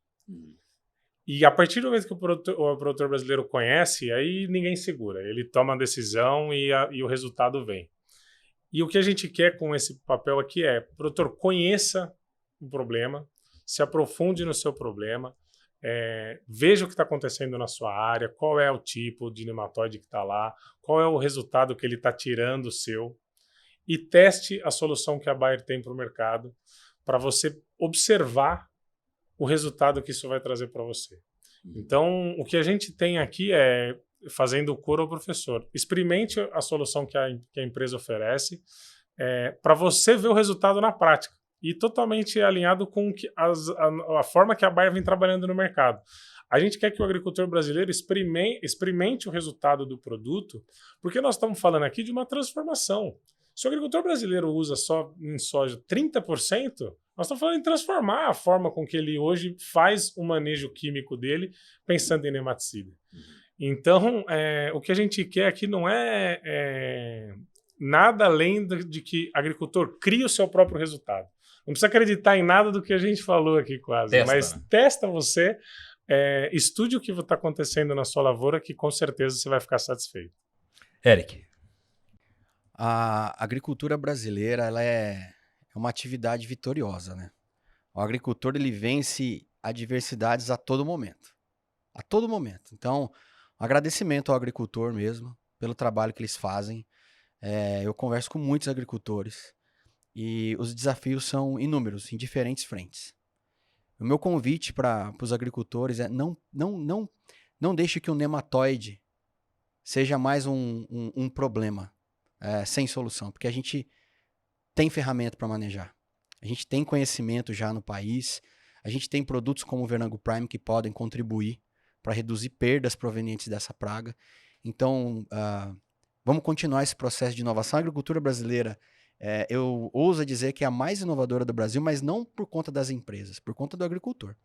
E a partir do momento que o produtor brasileiro conhece, aí ninguém segura. Ele toma a decisão e o resultado vem. E o que a gente quer com esse papel aqui é, produtor, conheça o problema, se aprofunde no seu problema, veja o que está acontecendo na sua área, qual é o tipo de nematóide que está lá, qual é o resultado que ele está tirando seu, e teste a solução que a Bayer tem para o mercado, para você observar o resultado que isso vai trazer para você. Então, o que a gente tem aqui é, fazendo o coro ao professor, experimente a solução que a empresa oferece para você ver o resultado na prática e totalmente alinhado com a forma que a Bayer vem trabalhando no mercado. A gente quer que o agricultor brasileiro experimente o resultado do produto, porque nós estamos falando aqui de uma transformação. Se o agricultor brasileiro usa só em soja 30%, nós estamos falando em transformar a forma com que ele hoje faz o manejo químico dele, pensando em nematicida. Então, o que a gente quer aqui não é nada além de que o agricultor crie o seu próprio resultado. Não precisa acreditar em nada do que a gente falou aqui quase, mas testa você, estude o que está acontecendo na sua lavoura, que com certeza você vai ficar satisfeito. Eric. A agricultura brasileira ela é uma atividade vitoriosa, né? O agricultor ele vence adversidades a todo momento. A todo momento. Então, um agradecimento ao agricultor mesmo, pelo trabalho que eles fazem. Eu converso com muitos agricultores E os desafios são inúmeros, em diferentes frentes. O meu convite para os agricultores é não deixe que o nematóide seja mais um problema sem solução, porque a gente tem ferramenta para manejar. A gente tem conhecimento já no país, a gente tem produtos como o Vernango Prime que podem contribuir para reduzir perdas provenientes dessa praga. Então, vamos continuar esse processo de inovação. A agricultura brasileira, eu ouso dizer que é a mais inovadora do Brasil, mas não por conta das empresas, por conta do agricultor.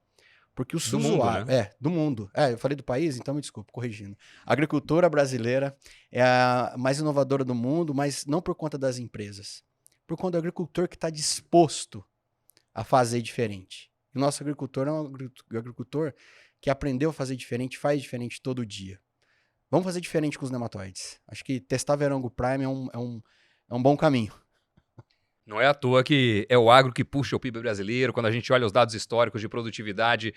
Porque o usuário... né? do mundo. Eu falei do país, então me desculpe, corrigindo. A agricultura brasileira é a mais inovadora do mundo, mas não por conta das empresas. Por conta do agricultor que está disposto a fazer diferente. O nosso agricultor é um agricultor que aprendeu a fazer diferente, faz diferente todo dia. Vamos fazer diferente com os nematóides. Acho que testar Vernango Prime é um bom caminho. Não é à toa que é o agro que puxa o PIB brasileiro. Quando a gente olha os dados históricos de produtividade,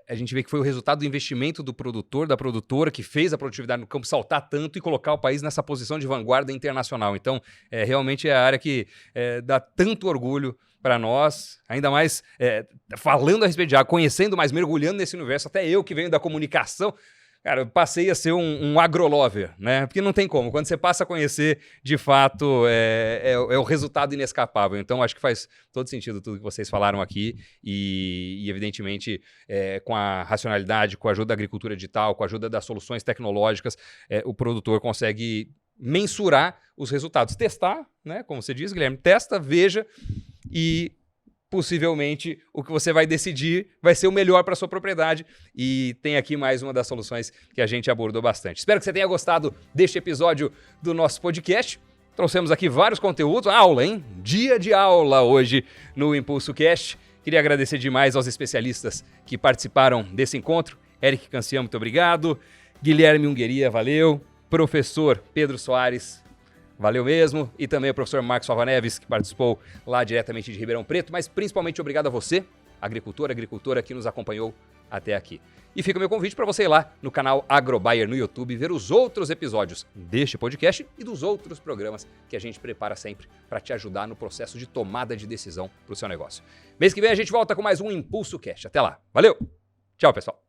a gente vê que foi o resultado do investimento do produtor, da produtora, que fez a produtividade no campo saltar tanto e colocar o país nessa posição de vanguarda internacional. Então, realmente é a área que dá tanto orgulho para nós, ainda mais falando a respeito de agro, conhecendo mais, mergulhando nesse universo, até eu que venho da comunicação. Cara, eu passei a ser um agrolover, né? Porque não tem como. Quando você passa a conhecer, de fato, é o resultado inescapável. Então, acho que faz todo sentido tudo que vocês falaram aqui. E evidentemente, com a racionalidade, com a ajuda da agricultura digital, com a ajuda das soluções tecnológicas, o produtor consegue mensurar os resultados. Testar, né? Como você diz, Guilherme, testa, veja e... possivelmente o que você vai decidir vai ser o melhor para sua propriedade. E tem aqui mais uma das soluções que a gente abordou bastante. Espero que você tenha gostado deste episódio do nosso podcast. Trouxemos aqui vários conteúdos, aula, hein? Dia de aula hoje no Impulso Cast. Queria agradecer demais aos especialistas que participaram desse encontro. Eric Cancian, muito obrigado. Guilherme Ungueria, valeu. Professor Pedro Soares, valeu mesmo. E também o professor Marcos Fava Neves, que participou lá diretamente de Ribeirão Preto. Mas principalmente obrigado a você, agricultora que nos acompanhou até aqui. E fica o meu convite para você ir lá no canal AgroBuyer no YouTube e ver os outros episódios deste podcast e dos outros programas que a gente prepara sempre para te ajudar no processo de tomada de decisão para o seu negócio. Mês que vem a gente volta com mais um Impulso Cast. Até lá. Valeu! Tchau, pessoal!